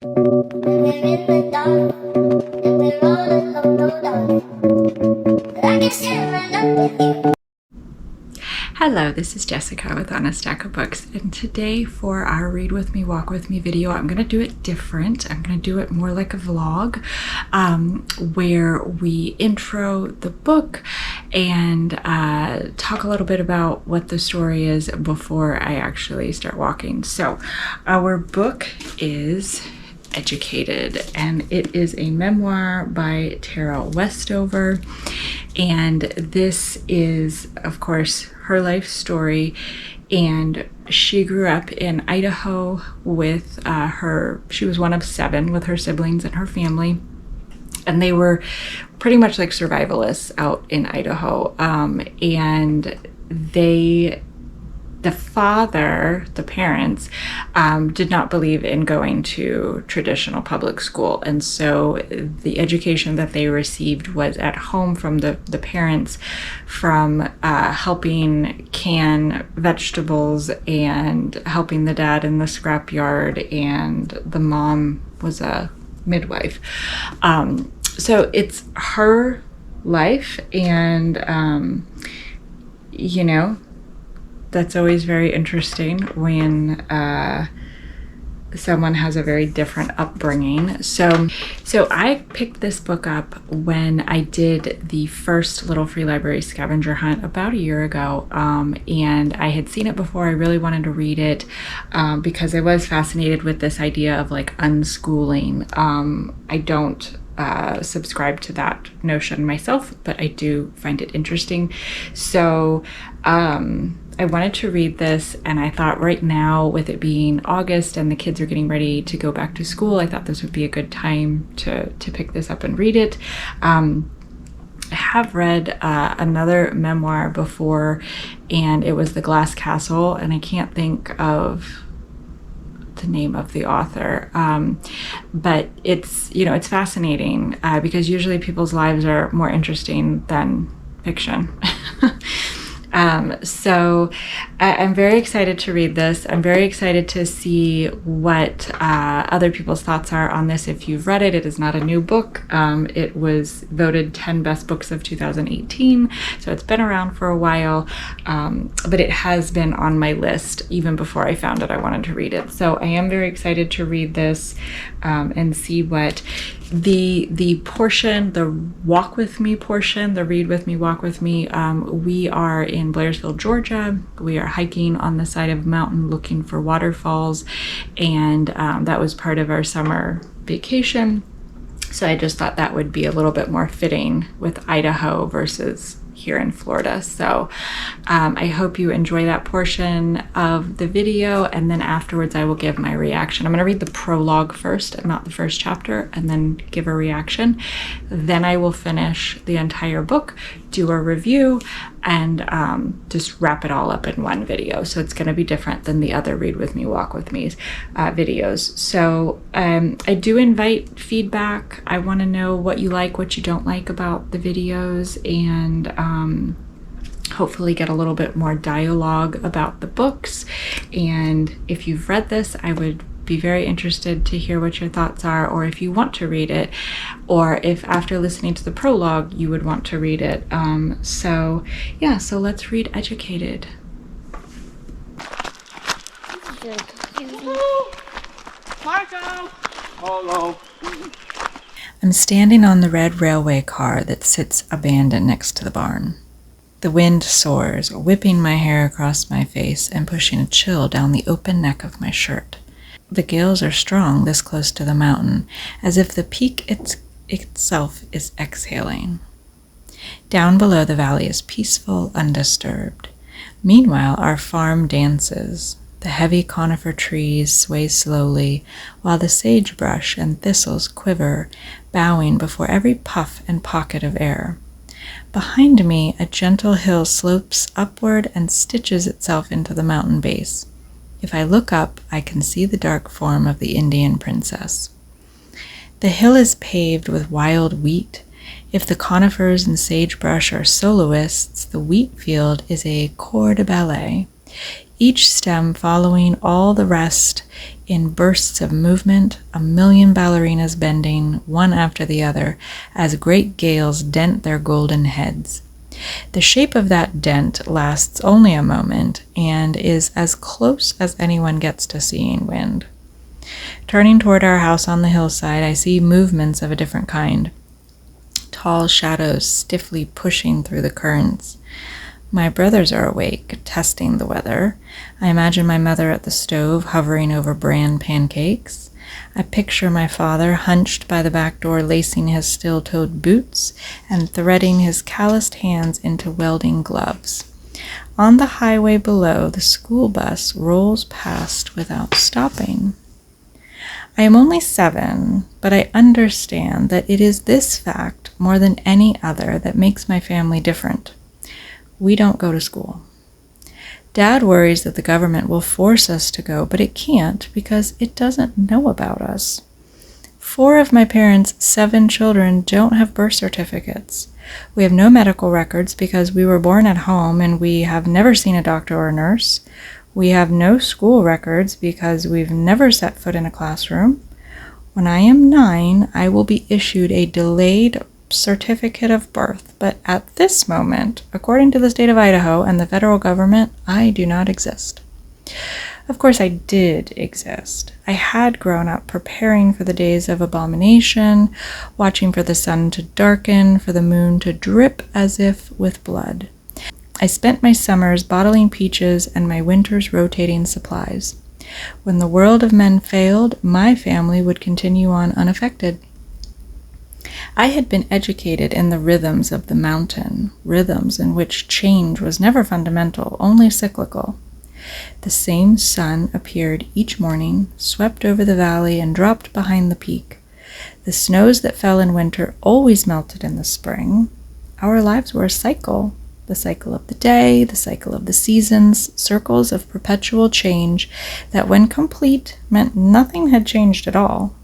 We're in the dark, and we're all alone, no doubt. But I can still run up with you. Hello, this is Jessica with On a Stack of Books, and today for our Read With Me, Walk With Me video, I'm going to do it different. I'm going to do it more like a vlog, where we intro the book and talk a little bit about what the story is before I actually start walking. So our book is Educated, and it is a memoir by Tara Westover, and this is, of course, her life story. And she grew up in Idaho with she was one of 7 with her siblings and her family, and they were pretty much like survivalists out in Idaho. And the parents did not believe in going to traditional public school, and so the education that they received was at home from the parents, from helping can vegetables and helping the dad in the scrapyard, and the mom was a midwife. So it's her life, and that's always very interesting when someone has a very different upbringing. So I picked this book up when I did the first Little Free Library scavenger hunt about a year ago, and I had seen it before. I really wanted to read it because I was fascinated with this idea of like unschooling. I don't subscribe to that notion myself, but I do find it interesting. So I wanted to read this, and I thought right now, with it being August and the kids are getting ready to go back to school, I thought this would be a good time to pick this up and read it. I have read another memoir before, and it was The Glass Castle, and I can't think of the name of the author, but it's fascinating because usually people's lives are more interesting than fiction. So I'm very excited to read this. I'm very excited to see what other people's thoughts are on this. If you've read it, it is not a new book. It was voted 10 best books of 2018, so it's been around for a while, but it has been on my list even before I found it. I wanted to read it. So I am very excited to read this and see what the portion, the Walk With Me portion, the Read With Me, Walk With Me, we are in Blairsville, Georgia. We are hiking on the side of a mountain looking for waterfalls, and that was part of our summer vacation. So I just thought that would be a little bit more fitting with Idaho versus here in Florida. So I hope you enjoy that portion of the video, and then afterwards I will give my reaction. I'm going to read the prologue first and not the first chapter, and then give a reaction. Then I will finish the entire book, do a review, and just wrap it all up in one video. So it's going to be different than the other Read With Me, Walk With Me videos. So I do invite feedback. I want to know what you like, what you don't like about the videos, and hopefully get a little bit more dialogue about the books. And if you've read this, I would be very interested to hear what your thoughts are, or if you want to read it, or if after listening to the prologue you would want to read it. So let's read Educated. Marco! Hello. I'm standing on the red railway car that sits abandoned next to the barn. The wind soars, whipping my hair across my face and pushing a chill down the open neck of my shirt. The gales are strong this close to the mountain, as if the peak itself is exhaling. Down below, the valley is peaceful, undisturbed. Meanwhile, our farm dances. The heavy conifer trees sway slowly, while the sagebrush and thistles quiver, bowing before every puff and pocket of air. Behind me, a gentle hill slopes upward and stitches itself into the mountain base. If I look up, I can see the dark form of the Indian princess. The hill is paved with wild wheat. If the conifers and sagebrush are soloists, the wheat field is a corps de ballet. each stem following all the rest in bursts of movement, a million ballerinas bending one after the other as great gales dent their golden heads. The shape of that dent lasts only a moment and is as close as anyone gets to seeing wind. Turning toward our house on the hillside, I see movements of a different kind. Tall shadows stiffly pushing through the currents. My brothers are awake, testing the weather. I imagine my mother at the stove, hovering over bran pancakes. I picture my father hunched by the back door, lacing his steel-toed boots and threading his calloused hands into welding gloves. On the highway below, the school bus rolls past without stopping. I am only 7, but I understand that it is this fact, more than any other, that makes my family different. We don't go to school. Dad worries that the government will force us to go, but it can't because it doesn't know about us. 4 of my parents' 7 children don't have birth certificates. We have no medical records because we were born at home and we have never seen a doctor or a nurse. We have no school records because we've never set foot in a classroom. When I am 9, I will be issued a delayed certificate of birth, but at this moment, according to the state of Idaho and the federal government, I do not exist. Of course, I did exist. I had grown up preparing for the days of abomination, watching for the sun to darken, for the moon to drip as if with blood. I spent my summers bottling peaches and my winters rotating supplies. When the world of men failed, my family would continue on unaffected. I had been educated in the rhythms of the mountain, rhythms in which change was never fundamental, only cyclical. The same sun appeared each morning, swept over the valley, and dropped behind the peak. The snows that fell in winter always melted in the spring. Our lives were a cycle, the cycle of the day, the cycle of the seasons, circles of perpetual change that, when complete, meant nothing had changed at all.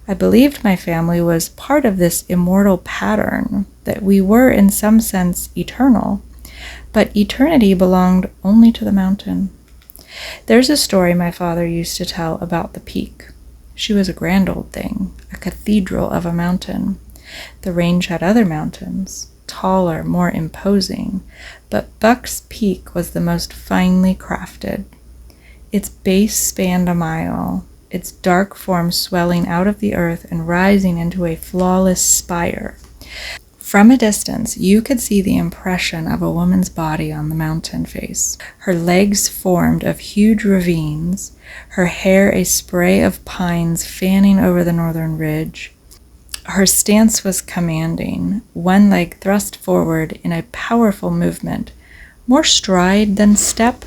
I believed my family was part of this immortal pattern, that we were in some sense eternal, but eternity belonged only to the mountain. There's a story my father used to tell about the peak. She was a grand old thing, a cathedral of a mountain. The range had other mountains, taller, more imposing, but Buck's Peak was the most finely crafted. Its base spanned a mile, its dark form swelling out of the earth and rising into a flawless spire. From a distance, you could see the impression of a woman's body on the mountain face. Her legs formed of huge ravines, her hair a spray of pines fanning over the northern ridge. Her stance was commanding, one leg thrust forward in a powerful movement, more stride than step.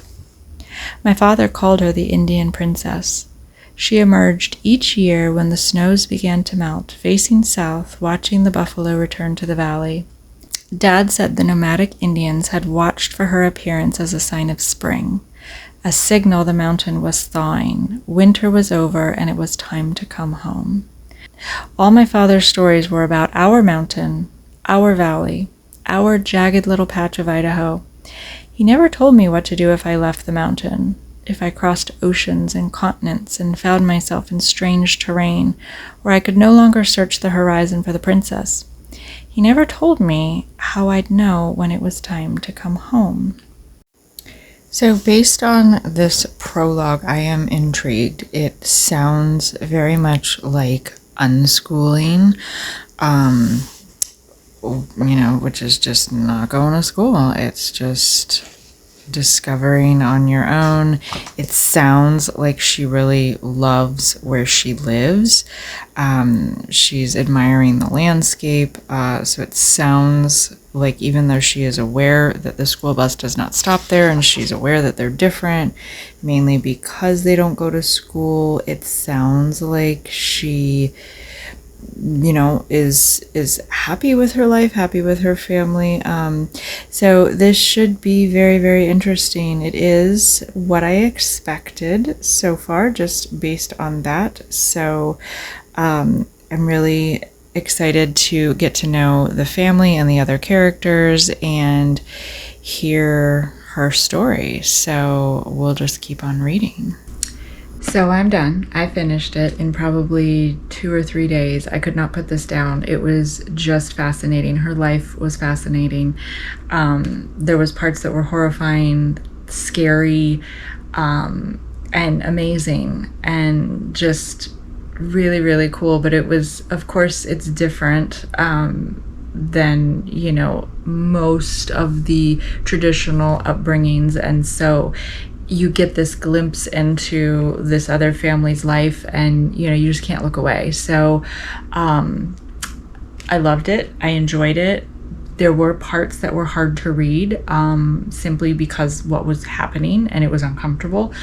My father called her the Indian princess. She emerged each year when the snows began to melt, facing south, watching the buffalo return to the valley. Dad said the nomadic Indians had watched for her appearance as a sign of spring, a signal the mountain was thawing, winter was over, and it was time to come home. All my father's stories were about our mountain, our valley, our jagged little patch of Idaho. He never told me what to do if I left the mountain, if I crossed oceans and continents and found myself in strange terrain where I could no longer search the horizon for the princess. He never told me how I'd know when it was time to come home. So based on this prologue, I am intrigued. It sounds very much like unschooling, which is just not going to school. It's just discovering on your own. It sounds like she really loves where she lives. She's admiring the landscape. So it sounds like, even though she is aware that the school bus does not stop there, and she's aware that they're different, mainly because they don't go to school, it sounds like she is happy with her life, happy with her family. So this should be very, very interesting. It is what I expected so far, just based on that. So I'm really excited to get to know the family and the other characters and hear her story. So we'll just keep on reading. So I'm done. I finished it in probably 2 or 3 days. I could not put this down. It was just fascinating. Her life was fascinating. There was parts that were horrifying, scary, and amazing, and just really, really cool. But it was, of course, it's different than, you know, most of the traditional upbringings. And so you get this glimpse into this other family's life, and, you know, you just can't look away. So I loved it. I enjoyed it. There were parts that were hard to read, simply because what was happening, and it was uncomfortable.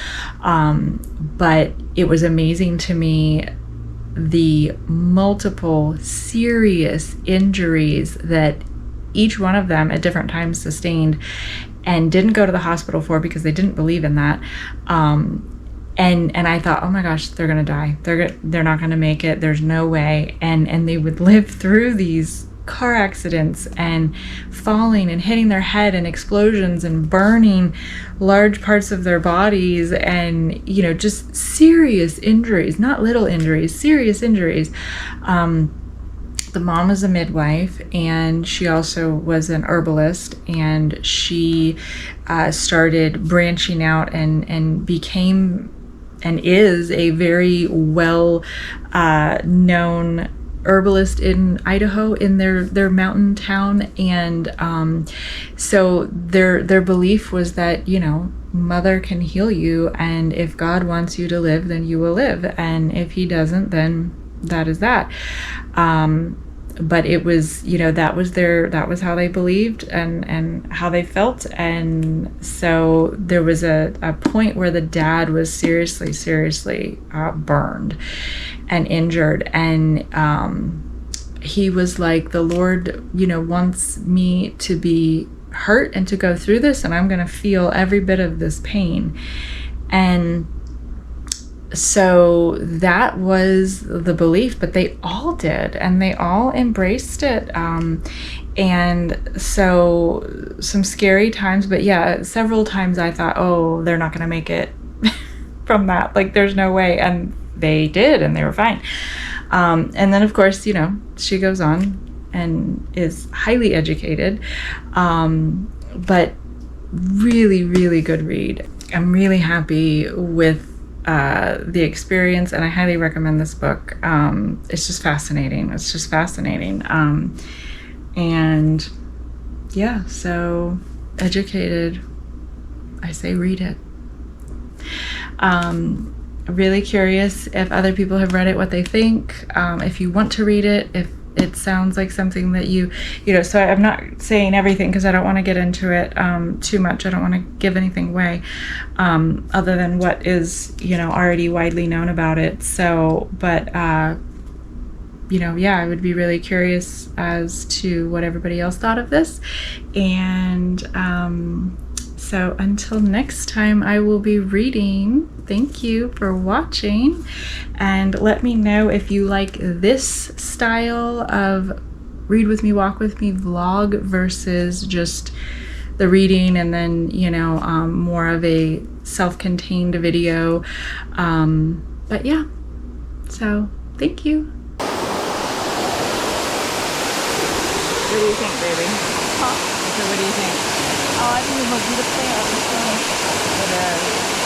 But it was amazing to me, the multiple serious injuries that each one of them at different times sustained and didn't go to the hospital for, because they didn't believe in that. And I thought, oh my gosh, they're gonna die. They're not gonna make it. There's no way. And they would live through these car accidents and falling and hitting their head and explosions and burning large parts of their bodies, and, you know, just serious injuries, not little injuries, serious injuries. The mom was a midwife, and she also was an herbalist, and she started branching out and became and is a very well known herbalist in Idaho, in their mountain town. And so their belief was that, you know, Mother can heal you, and if God wants you to live, then you will live, and if he doesn't, then that is that. But it was, you know, that was how they believed and how they felt. And so there was a point where the dad was seriously burned and injured. And he was like, the Lord, you know, wants me to be hurt and to go through this, and I'm going to feel every bit of this pain. And so that was the belief, but they all did, and they all embraced it. And so some scary times, but yeah, several times I thought, oh, they're not going to make it from that. Like, there's no way. And they did, and they were fine. And then, of course, you know, she goes on and is highly educated, but really, really good read. I'm really happy with the experience, and I highly recommend this book. It's just fascinating. And yeah, so educated, I say read it. Really curious if other people have read it, what they think. If you want to read it, if it sounds like something that you know, so I'm not saying everything because I don't want to get into it too much. I don't want to give anything away other than what is, you know, already widely known about it. So, but, you know, yeah, I would be really curious as to what everybody else thought of this. And so until next time, I will be reading. Thank you for watching, and let me know if you like this style of Read With Me, Walk With Me vlog versus just the reading and then, you know, more of a self-contained video. But yeah, so thank you. What do you think, baby? Huh? So what do you think? Oh, I think it must be the plant. It is.